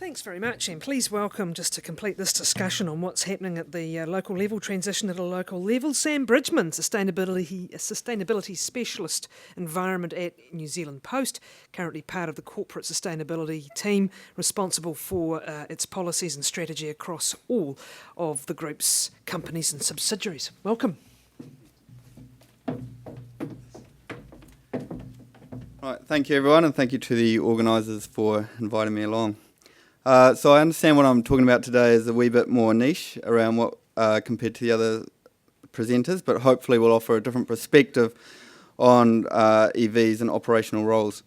Thanks very much, and please welcome, just to complete this discussion on what's happening at the local level, transition at a local level, Sam Bridgman, Sustainability Specialist Environment at New Zealand Post, currently part of the corporate sustainability team responsible for its policies and strategy across all of the group's companies and subsidiaries. Welcome. Right, thank you everyone, and thank you to the organisers for inviting me along. So I understand what I'm talking about today is a wee bit more niche around what compared to the other presenters, but hopefully will offer a different perspective on EVs and operational roles.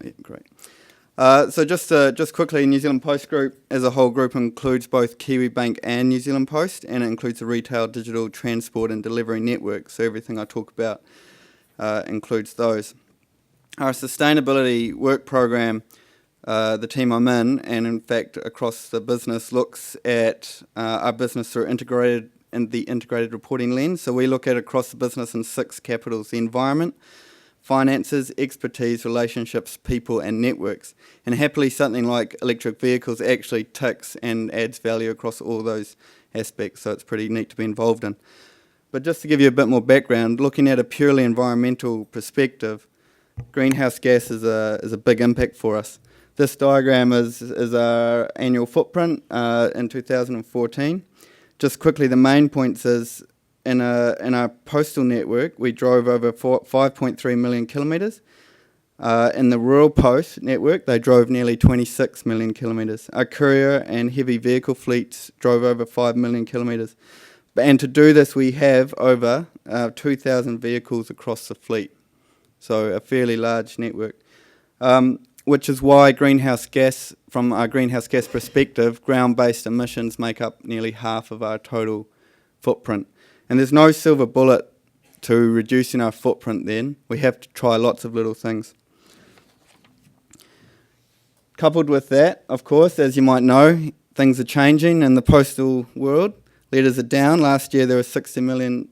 Yeah, great. So just quickly, New Zealand Post Group as a whole group includes both Kiwi Bank and New Zealand Post, and it includes the retail, digital, transport and delivery network. So everything I talk about includes those. Our sustainability work program, the team I'm in fact across the business, looks at our business through the integrated reporting lens. So we look at across the business in 6 capitals: the environment, finances, expertise, relationships, people and networks. And happily something like electric vehicles actually ticks and adds value across all those aspects, so it's pretty neat to be involved in. But just to give you a bit more background, looking at a purely environmental perspective, greenhouse gas is a big impact for us. This diagram is our annual footprint in 2014. Just quickly, the main points is in our postal network, we drove over 5.3 million kilometres. In the rural post network, they drove nearly 26 million kilometres. Our courier and heavy vehicle fleets drove over 5 million kilometres. And to do this, we have over 2,000 vehicles across the fleet. So a fairly large network. Which is why from our greenhouse gas perspective, ground-based emissions make up nearly half of our total footprint. And there's no silver bullet to reducing our footprint then. We have to try lots of little things. Coupled with that, of course, as you might know, things are changing in the postal world. Letters are down. Last year there were 60 million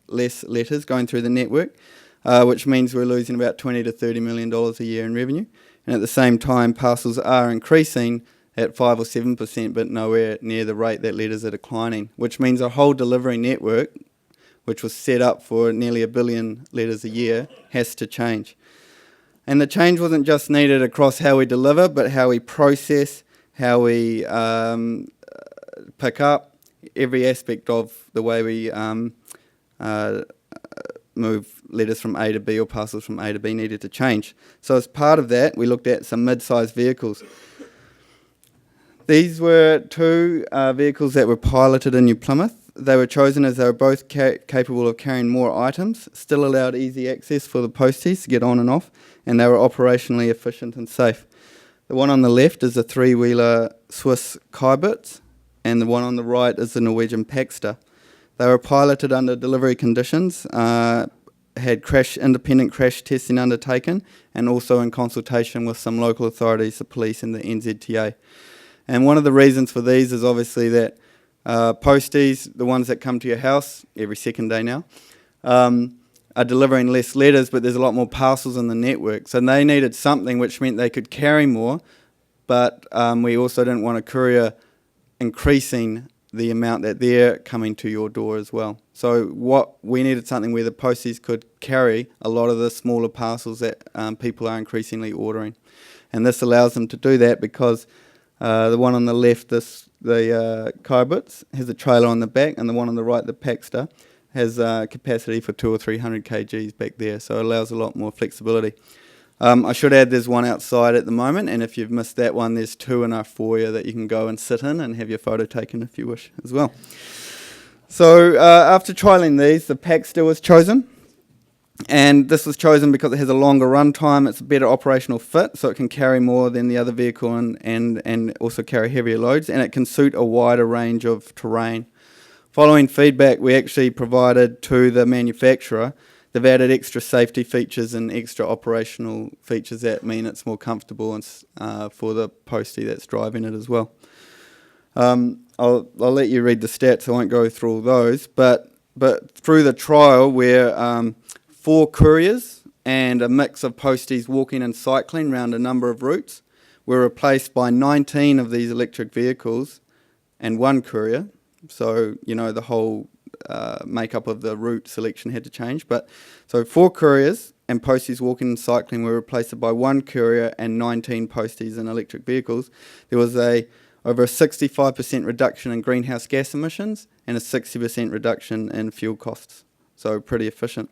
less letters going through the network, which means we're losing about $20 to $30 million a year in revenue. And at the same time, parcels are increasing at 5 or 7%, but nowhere near the rate that letters are declining, which means our whole delivery network, which was set up for nearly 1 billion letters a year, has to change. And the change wasn't just needed across how we deliver, but how we process, how we pick up, every aspect of the way we move letters from A to B or parcels from A to B needed to change. So as part of that, we looked at some mid-sized vehicles. These were 2 vehicles that were piloted in New Plymouth. They were chosen as they were both capable of carrying more items, still allowed easy access for the posties to get on and off, and they were operationally efficient and safe. The one on the left is a 3-wheeler Swiss Kibitz, and the one on the right is the Norwegian Paxter. They were piloted under delivery conditions, had independent crash testing undertaken, and also in consultation with some local authorities, the police and the NZTA. And one of the reasons for these is obviously that posties, the ones that come to your house every second day now, are delivering less letters, but there's a lot more parcels in the network. So they needed something which meant they could carry more, but we also didn't want a courier increasing the amount that they're coming to your door as well. So we needed something where the posties could carry a lot of the smaller parcels that people are increasingly ordering. And this allows them to do that because the one on the left, the Kibitz, has a trailer on the back, and the one on the right, the Paxter, has capacity for 200 or 300 kgs back there, so it allows a lot more flexibility. I should add there's one outside at the moment, and if you've missed that one, there's 2 in our foyer that you can go and sit in and have your photo taken if you wish as well. So after trialling these, the Paxter was chosen, and this was chosen because it has a longer run time, it's a better operational fit, so it can carry more than the other vehicle and also carry heavier loads, and it can suit a wider range of terrain. Following feedback we actually provided to the manufacturer, they've added extra safety features and extra operational features that mean it's more comfortable and for the postie that's driving it as well. I'll let you read the stats, I won't go through all those, but through the trial where 4 couriers and a mix of posties walking and cycling around a number of routes, were replaced by 19 of these electric vehicles and 1 courier. So, the whole makeup of the route selection had to change. But so 4 couriers and posties walking and cycling were replaced by 1 courier and 19 posties in electric vehicles. There was over a 65% reduction in greenhouse gas emissions and a 60% reduction in fuel costs. So pretty efficient.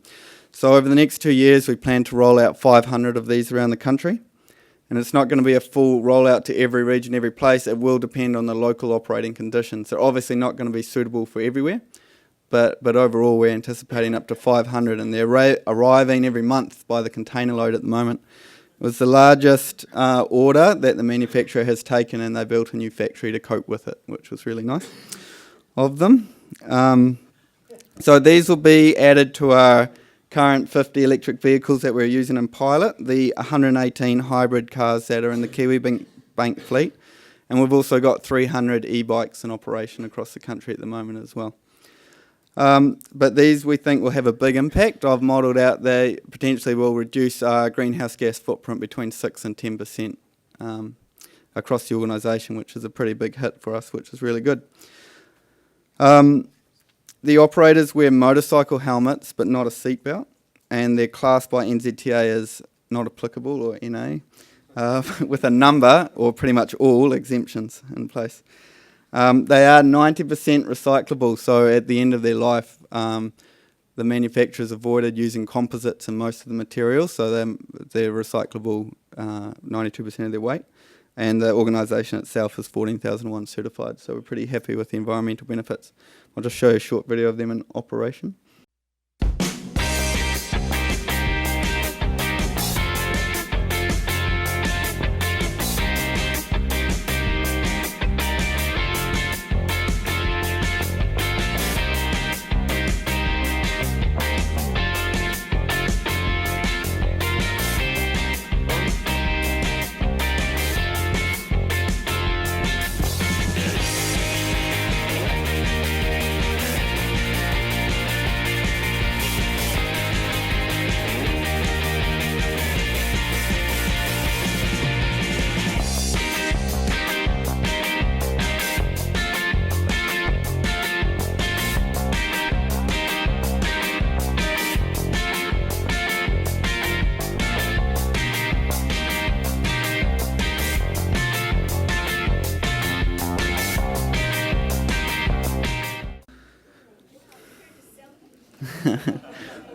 So over the next 2 years, we plan to roll out 500 of these around the country. And it's not going to be a full rollout to every region, every place. It will depend on the local operating conditions. They're obviously not going to be suitable for everywhere, but overall we're anticipating up to 500, and they're arriving every month by the container load at the moment. It was the largest order that the manufacturer has taken, and they built a new factory to cope with it, which was really nice of them. So these will be added to our current 50 electric vehicles that we're using in pilot, the 118 hybrid cars that are in the Kiwi Bank fleet, and we've also got 300 e-bikes in operation across the country at the moment as well. But these we think will have a big impact. I've modelled out they potentially will reduce our greenhouse gas footprint between 6 and 10% across the organisation, which is a pretty big hit for us, which is really good. The operators wear motorcycle helmets but not a seatbelt, and they're classed by NZTA as not applicable, or NA, with a number or pretty much all exemptions in place. They are 90% recyclable, so at the end of their life, the manufacturers avoided using composites in most of the materials, so they're recyclable 92% of their weight. And the organisation itself is 14001 certified, so we're pretty happy with the environmental benefits. I'll just show you a short video of them in operation.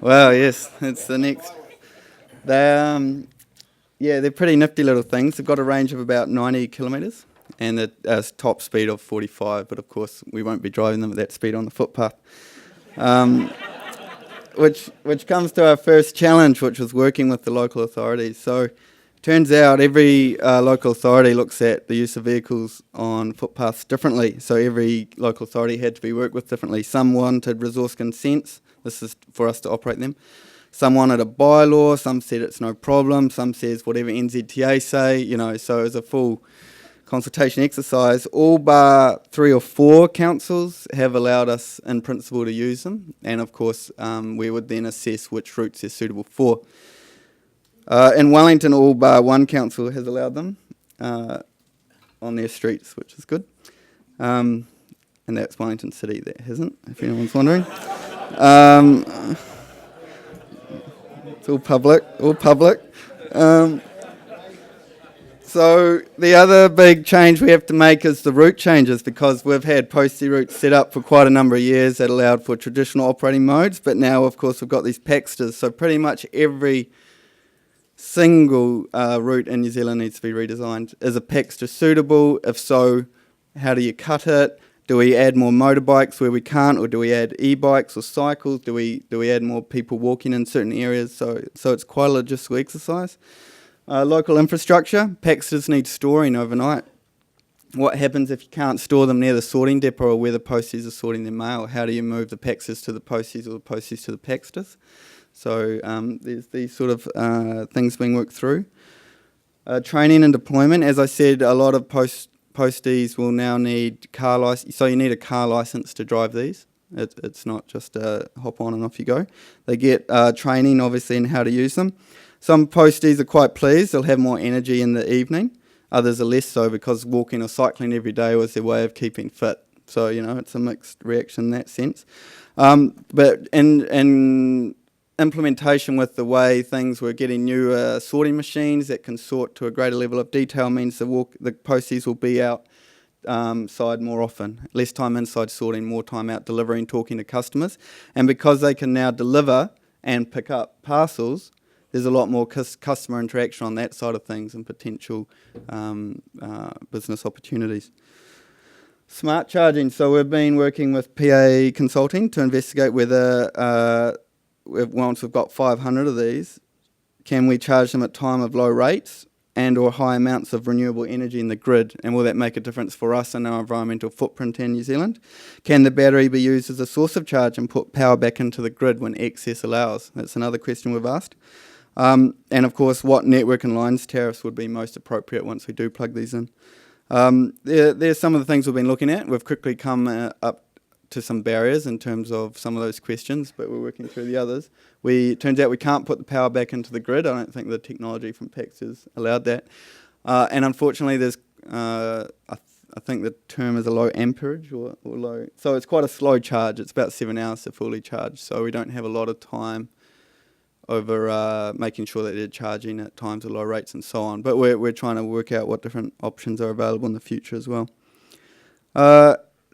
Well, yes, it's the next. They're pretty nifty little things. They've got a range of about 90 kilometres and a top speed of 45, but of course we won't be driving them at that speed on the footpath. Which comes to our first challenge, which was working with the local authorities. So turns out every local authority looks at the use of vehicles on footpaths differently. So every local authority had to be worked with differently. Some wanted resource consents. This is for us to operate them. Some wanted a bylaw. Some said it's no problem. Some says whatever NZTA say. So it was a full consultation exercise. All bar 3 or 4 councils have allowed us in principle to use them. And of course, we would then assess which routes they're suitable for. In Wellington, all bar 1 council has allowed them on their streets, which is good. And that's Wellington City that hasn't, if anyone's wondering. It's all public. So the other big change we have to make is the route changes, because we've had postie routes set up for quite a number of years that allowed for traditional operating modes, but now, of course, we've got these Paxters, so pretty much every single route in New Zealand needs to be redesigned. Is a Paxter suitable? If so, how do you cut it? Do we add more motorbikes where we can't, or do we add e-bikes or cycles? Do we add more people walking in certain areas? So it's quite a logistical exercise. Local infrastructure, Paxters need storing overnight. What happens if you can't store them near the sorting depot or where the posties are sorting their mail? How do you move the Paxters to the posties or the posties to the Paxters? So there's these sort of things being worked through. Training and deployment, as I said, a lot of posties will now need car license. So you need a car license to drive these. It's not just hop on and off you go. They get training, obviously, in how to use them. Some posties are quite pleased. They'll have more energy in the evening. Others are less so because walking or cycling every day was their way of keeping fit. So, it's a mixed reaction in that sense. But in implementation with the way things were getting newer sorting machines that can sort to a greater level of detail means the posties will be outside more often. Less time inside sorting, more time out delivering, talking to customers. And because they can now deliver and pick up parcels, there's a lot more customer interaction on that side of things and potential business opportunities. Smart charging. So we've been working with PA Consulting to investigate whether once we've got 500 of these, can we charge them at time of low rates and or high amounts of renewable energy in the grid, and will that make a difference for us and our environmental footprint in New Zealand? Can the battery be used as a source of charge and put power back into the grid when excess allows? That's another question we've asked. And of course, what network and lines tariffs would be most appropriate once we do plug these in? There's some of the things we've been looking at. We've quickly come up to some barriers in terms of some of those questions, but we're working through the others. It turns out we can't put the power back into the grid. I don't think the technology from PAX has allowed that. And unfortunately, there's I think the term is a low amperage or low. So it's quite a slow charge. It's about 7 hours to fully charge. So we don't have a lot of time over making sure that they're charging at times of low rates and so on. But we're trying to work out what different options are available in the future as well.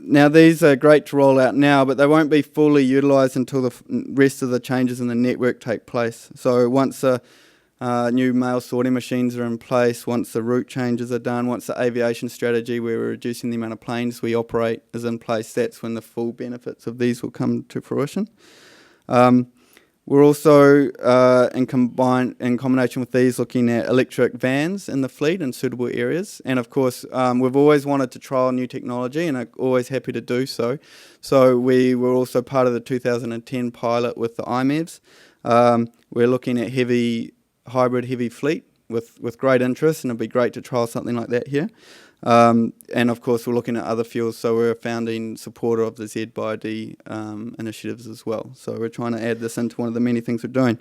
Now, these are great to roll out now, but they won't be fully utilised until the rest of the changes in the network take place. So once the new mail sorting machines are in place, once the route changes are done, once the aviation strategy where we're reducing the amount of planes we operate is in place, that's when the full benefits of these will come to fruition. We're also, in combination with these, looking at electric vans in the fleet in suitable areas. And of course, we've always wanted to trial new technology and are always happy to do so. So we were also part of the 2010 pilot with the IMEVs. We're looking at hybrid heavy fleet with great interest, and it'd be great to trial something like that here. And of course, we're looking at other fuels, so we're a founding supporter of the ZBID initiatives as well. So we're trying to add this into one of the many things we're doing.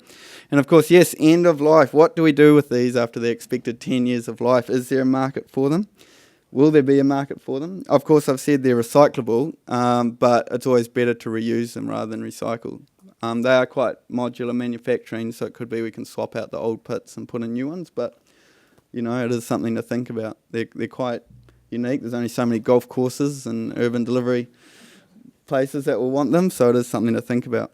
And of course, yes, end of life. What do we do with these after the expected 10 years of life? Is there a market for them? Will there be a market for them? Of course, I've said they're recyclable, but it's always better to reuse them rather than recycle. They are quite modular manufacturing, so it could be we can swap out the old pits and put in new ones, but it is something to think about. They're quite unique. There's only so many golf courses and urban delivery places that will want them, so it is something to think about.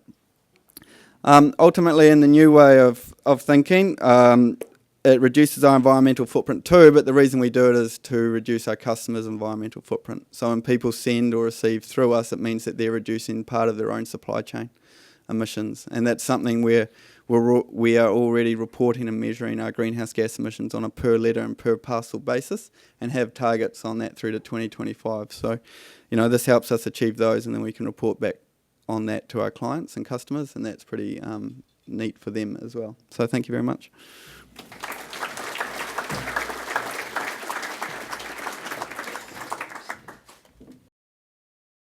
Ultimately, in the new way of thinking, it reduces our environmental footprint too, but the reason we do it is to reduce our customers' environmental footprint. So when people send or receive through us, it means that they're reducing part of their own supply chain emissions, and that's something where we are already reporting and measuring our greenhouse gas emissions on a per letter and per parcel basis and have targets on that through to 2025. So, this helps us achieve those, and then we can report back on that to our clients and customers, and that's pretty neat for them as well. So thank you very much.